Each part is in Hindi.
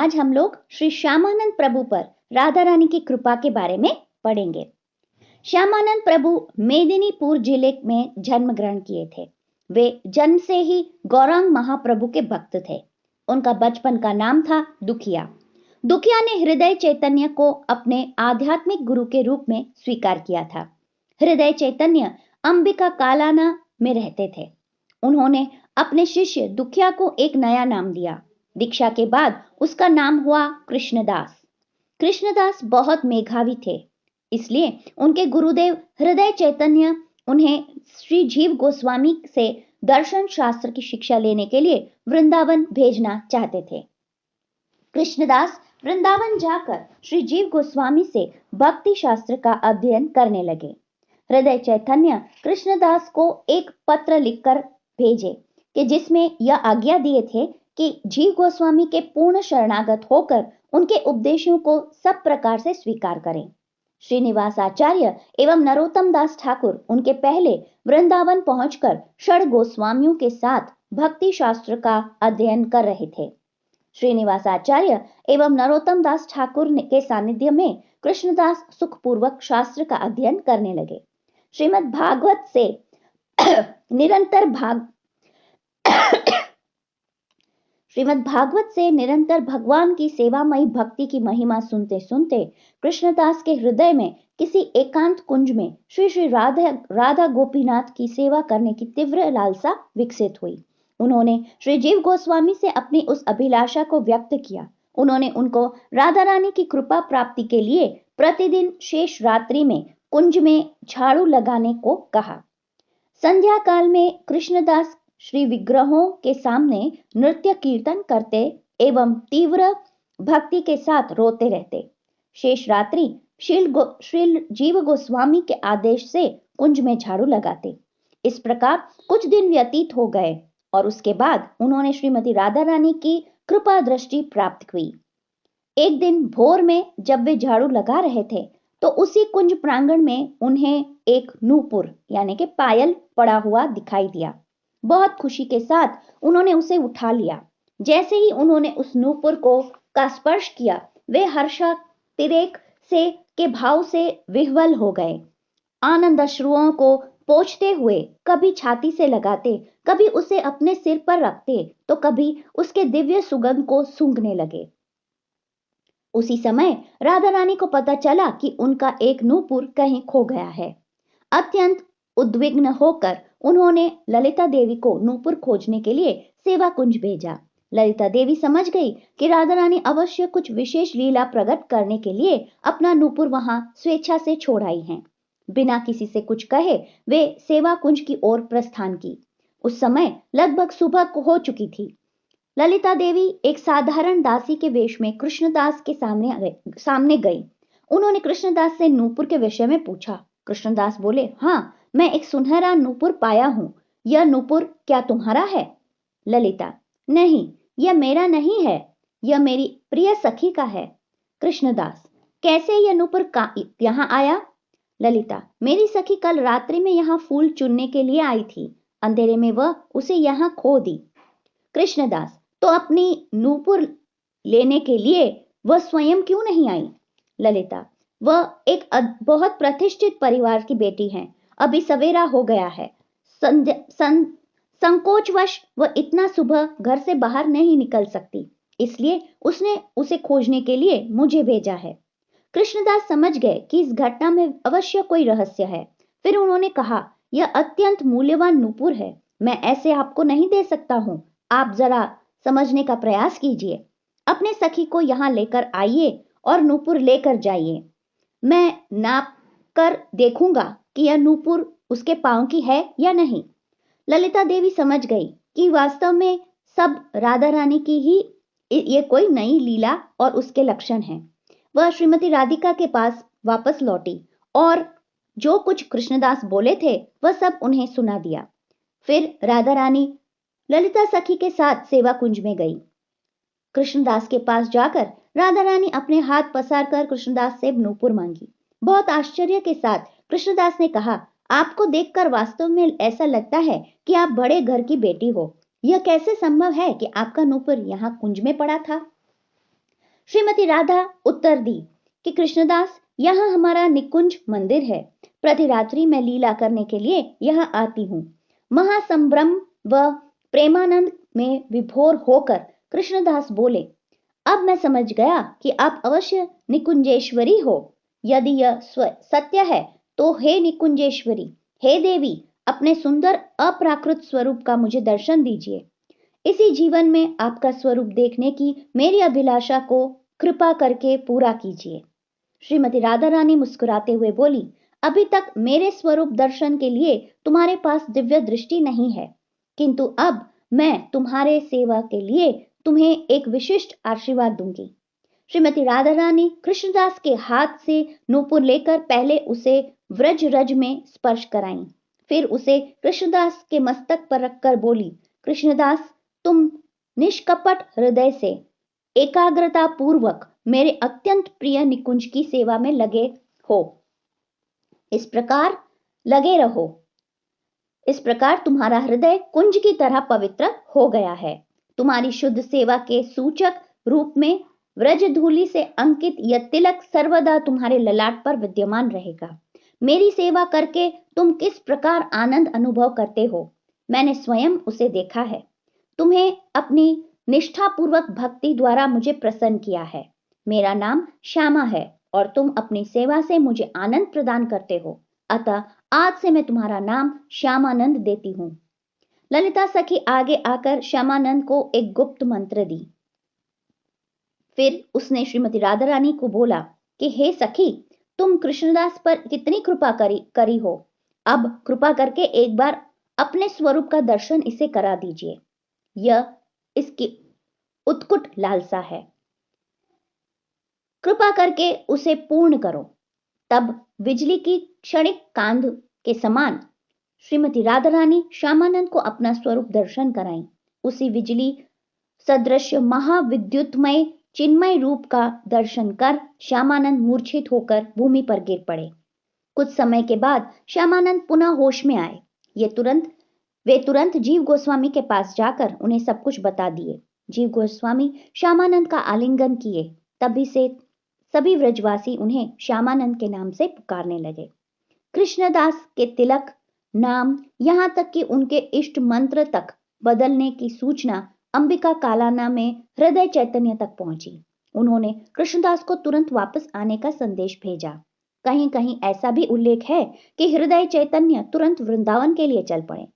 आज हम लोग श्री श्यामानंद प्रभु पर राधा रानी की कृपा के बारे में पढ़ेंगे। श्यामानंद प्रभु मेदिनीपुर जिले में जन्म ग्रहण किए थे। वे जन्म से ही गौरांग महाप्रभु के भक्त थे। उनका बचपन का नाम था दुखिया। दुखिया ने हृदय चैतन्य को अपने आध्यात्मिक गुरु के रूप में स्वीकार किया था। हृदय चैतन्य अंबिका कालाना में रहते थे। उन्होंने अपने शिष्य दुखिया को एक नया नाम दिया। दीक्षा के बाद उसका नाम हुआ कृष्णदास। कृष्णदास बहुत मेधावी थे, इसलिए उनके गुरुदेव हृदय चैतन्य उन्हें श्री जीव गोस्वामी से दर्शन शास्त्र की शिक्षा लेने के लिए वृंदावन भेजना चाहते थे। कृष्णदास वृंदावन जाकर श्री जीव गोस्वामी से भक्ति शास्त्र का अध्ययन करने लगे। हृदय चैतन्य कृष्णदास को एक पत्र लिखकर भेजे कि जिसमें यह आज्ञा दिए थे कि जीव गोस्वामी के पूर्ण शरणागत होकर उनके उपदेशों को सब प्रकार से स्वीकार करें। श्रीनिवास आचार्य एवं नरोत्तम दास ठाकुर उनके पहले वृंदावन पहुंचकर षड गोस्वामियों के साथ भक्ति शास्त्र का अध्ययन कर रहे थे। श्रीनिवास आचार्य एवं नरोत्तम दास ठाकुर के सानिध्य में कृष्णदास सुखपूर्वक शास्त्र का अध्ययन करने लगे। श्रीमद् भागवत से निरंतर भगवान की सेवामयी भक्ति की महिमा सुनते सुनते कृष्णदास के हृदय में किसी एकांत कुंज में श्री श्री राधा गोपीनाथ की सेवा करने की तीव्र लालसा विकसित हुई। उन्होंने श्री जीव गोस्वामी से अपनी उस अभिलाषा को व्यक्त किया। उन्होंने उनको राधा रानी की कृपा प्राप्ति के लिए प्रतिदिन शेष रात्रि में कुंज में झाड़ू लगाने को कहा। संध्या काल में कृष्णदास श्री विग्रहों के सामने नृत्य कीर्तन करते एवं तीव्र भक्ति के साथ रोते रहते। शेष रात्रि श्री जीव गोस्वामी के आदेश से कुंज में झाड़ू लगाते। इस प्रकार कुछ दिन व्यतीत हो गए और उसके बाद उन्होंने श्रीमती राधा रानी की कृपा दृष्टि प्राप्त हुई। एक दिन भोर में जब वे झाड़ू लगा रहे थे तो उसी कुंज प्रांगण में उन्हें एक नूपुर यानी कि पायल पड़ा हुआ दिखाई दिया। बहुत खुशी के साथ उन्होंने उसे उठा लिया। जैसे ही उन्होंने उस नूपुर का स्पर्श किया, वे हर्षातिरेक से के भाव से विह्वल हो गए। आनंद अश्रुओं को पोंछते हुए कभी छाती से लगाते, कभी उसे अपने सिर पर रखते तो कभी उसके दिव्य सुगंध को सूंघने लगे। उसी समय राधा रानी को पता चला कि उनका एक नूपुर कहीं खो गया है। अत्यंत उद्विग्न होकर उन्होंने ललिता देवी को नूपुर खोजने के लिए सेवा कुंज भेजा। ललिता देवी समझ गई कि राधा रानी अवश्य कुछ विशेष लीला प्रकट करने के लिए अपना नूपुर वहां स्वेच्छा से छोड़ आई हैं। बिना किसी से कुछ कहे वे सेवा कुंज की ओर प्रस्थान की। उस समय लगभग सुबह हो चुकी थी। ललिता देवी एक साधारण दासी के वेश में कृष्णदास के सामने गई। उन्होंने कृष्णदास से नूपुर के विषय में पूछा। कृष्णदास बोले, हाँ, मैं एक सुनहरा नूपुर पाया हूं। यह नूपुर क्या तुम्हारा है? ललिता, नहीं, यह मेरा नहीं है, यह मेरी प्रिय सखी का है। कृष्णदास, कैसे यह नूपुर यहाँ आया? ललिता, मेरी सखी कल रात्रि में यहाँ फूल चुनने के लिए आई थी। अंधेरे में वह उसे यहाँ खो दी। कृष्णदास, तो अपनी नूपुर लेने के लिए वह स्वयं क्यों नहीं आई? ललिता, वह एक बहुत प्रतिष्ठित परिवार की बेटी है। अभी सवेरा हो गया है। संकोचवश वह इतना सुबह घर से बाहर नहीं निकल सकती, इसलिए उसने उसे खोजने के लिए मुझे भेजा है। कृष्णदास समझ गए कि इस घटना में अवश्य कोई रहस्य है। फिर उन्होंने कहा, यह अत्यंत मूल्यवान नूपुर है। मैं ऐसे आपको नहीं दे सकता हूं। आप जरा समझने का प्रयास कीजिए। अपने सखी को यहाँ लेकर आइए और नूपुर लेकर जाइए। मैं नाप कर देखूंगा कि यह नूपुर उसके पांव की है या नहीं। ललिता देवी समझ गई कि वास्तव में सब राधा रानी की ही ये कोई नई लीला और उसके लक्षण हैं। वह श्रीमती राधिका के पास वापस लौटी और जो कुछ कृष्णदास बोले थे वह सब उन्हें सुना दिया। फिर राधा रानी ललिता सखी के साथ सेवा कुंज में गई। कृष्णदास के पास जाकर राधा रानी अपने हाथ पसार कर कृष्णदास से नूपुर मांगी। बहुत आश्चर्य के साथ कृष्णदास ने कहा, आपको देखकर वास्तव में ऐसा लगता है कि आप बड़े घर की बेटी हो। यह कैसे संभव है कि आपका नूपुर यहाँ कुंज में पड़ा था? श्रीमती राधा उत्तर दी कि कृष्णदास, यहाँ हमारा निकुंज मंदिर है। प्रति रात्रि मैं लीला करने के लिए यहाँ आती हूँ। महासंभ्रम व प्रेमानंद में विभोर होकर कृष्णदास बोले, अब मैं समझ गया कि आप अवश्य निकुंजेश्वरी हो। यदि यह सत्य है तो हे निकुंजेश्वरी, हे देवी, अपने सुंदर अप्राकृत स्वरूप का मुझे दर्शन दीजिए। इसी जीवन में आपका स्वरूप देखने की मेरी अभिलाषा को कृपा करके पूरा कीजिए। श्रीमती राधा रानी मुस्कुराते हुए बोली, अभी तक मेरे स्वरूप दर्शन के लिए तुम्हारे पास दिव्य दृष्टि नहीं है, किंतु अब मैं तुम्हारे सेवा के लिए तुम्हें एक विशिष्ट आशीर्वाद दूंगी। श्रीमती राधा रानी कृष्णदास के हाथ से नूपुर लेकर पहले उसे व्रज रज में स्पर्श कराई, फिर उसे कृष्णदास के मस्तक पर रखकर बोली, कृष्णदास, तुम निष्कपट हृदय से एकाग्रता पूर्वक मेरे अत्यंत प्रिय निकुंज की सेवा में लगे हो। इस प्रकार लगे रहो। इस प्रकार तुम्हारा हृदय कुंज की तरह पवित्र हो गया है। तुम्हारी शुद्ध सेवा के सूचक रूप में व्रज धूलि से अंकित यह तिलक सर्वदा तुम्हारे ललाट पर विद्यमान रहेगा। मेरी सेवा करके तुम किस प्रकार आनंद अनुभव करते हो, मैंने स्वयं उसे देखा है। तुम्हें अपनी निष्ठापूर्वक भक्ति द्वारा मुझे प्रसन्न किया है। मेरा नाम श्यामा है और तुम अपनी सेवा से मुझे आनंद प्रदान करते हो, अतः आज से मैं तुम्हारा नाम श्यामानंद देती हूँ। ललिता सखी आगे आकर श्यामानंद को एक गुप्त मंत्र दी। फिर उसने श्रीमती राधा रानी को बोला कि हे सखी, तुम कृष्णदास पर कितनी कृपा करी हो। अब कृपा करके एक बार अपने स्वरूप का दर्शन इसे करा दीजिए। यह इसकी उत्कट लालसा है। कृपा करके उसे पूर्ण करो। तब बिजली की क्षणिक कांध के समान श्रीमती राधा रानी श्यामानंद को अपना स्वरूप दर्शन कराई। उसी बिजली सदृश महाविद्युतमय चिन्मय रूप का दर्शन कर श्यामानंद मूर्छित होकर भूमि पर गिर पड़े। कुछ समय के बाद श्यामानंद पुनः होश में आए। वे तुरंत जीव गोस्वामी के पास जाकर उन्हें सब कुछ बता दिए। जीव गोस्वामी श्यामानंद का आलिंगन किए। तभी से सभी व्रजवासी उन्हें श्यामानंद के नाम से पुकारने लगे। कृष्णदास के तिलक, नाम, यहाँ तक कि उनके इष्ट मंत्र तक बदलने की सूचना अंबिका कालाना में हृदय चैतन्य तक पहुंची। उन्होंने कृष्णदास को तुरंत वापस आने का संदेश भेजा। कहीं कहीं ऐसा भी उल्लेख है कि हृदय चैतन्य तुरंत वृंदावन के लिए चल पड़े।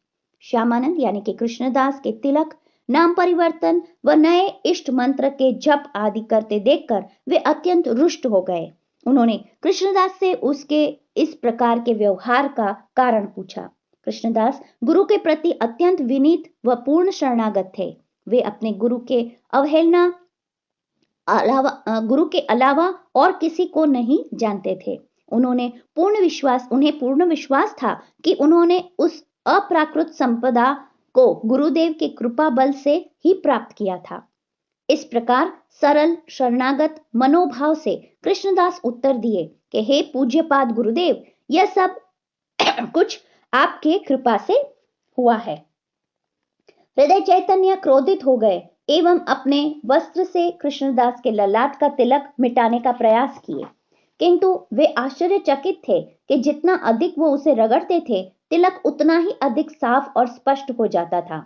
श्यामानंद यानी कि कृष्णदास के तिलक, नाम परिवर्तन व नए इष्ट मंत्र के जप आदि करते देखकर वे अत्यंत रुष्ट हो गए। उन्होंने कृष्णदास से उसके इस प्रकार के व्यवहार का कारण पूछा। कृष्णदास गुरु के प्रति अत्यंत विनीत व पूर्ण शरणागत थे। वे अपने गुरु के अलावा और किसी को नहीं जानते थे। उन्हें पूर्ण विश्वास था कि उन्होंने उस अप्राकृत संपदा को गुरुदेव के कृपा बल से ही प्राप्त किया था। इस प्रकार सरल शरणागत मनोभाव से कृष्णदास उत्तर दिए कि हे पूज्यपाद गुरुदेव, यह सब कुछ आपके कृपा से हुआ है। हृदय चैतन्य क्रोधित हो गए एवं अपने वस्त्र से कृष्णदास के ललाट का तिलक मिटाने का प्रयास किए, किंतु वे आश्चर्यचकित थे कि जितना अधिक वो उसे रगड़ते थे, तिलक उतना ही अधिक साफ और स्पष्ट हो जाता था।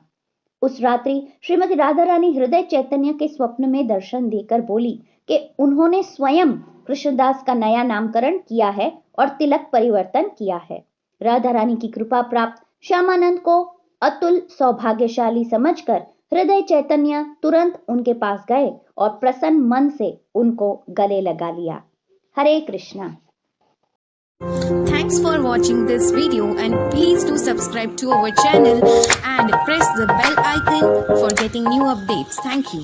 उस रात्रि श्रीमती राधा रानी हृदय चैतन्य के स्वप्न में दर्शन देकर बोली कि उन्होंने स्वयं कृष्णदास का नया नामकरण किया है और तिलक परिवर्तन किया है। राधा रानी की कृपा प्राप्त श्यामानंद को अतुल सौभाग्यशाली समझकर हृदय चैतन्य तुरंत उनके पास गए और प्रसन्न मन से उनको गले लगा लिया। हरे Krishna. Thanks for watching this video and please do subscribe to our channel and press the bell icon for getting new updates. Thank you.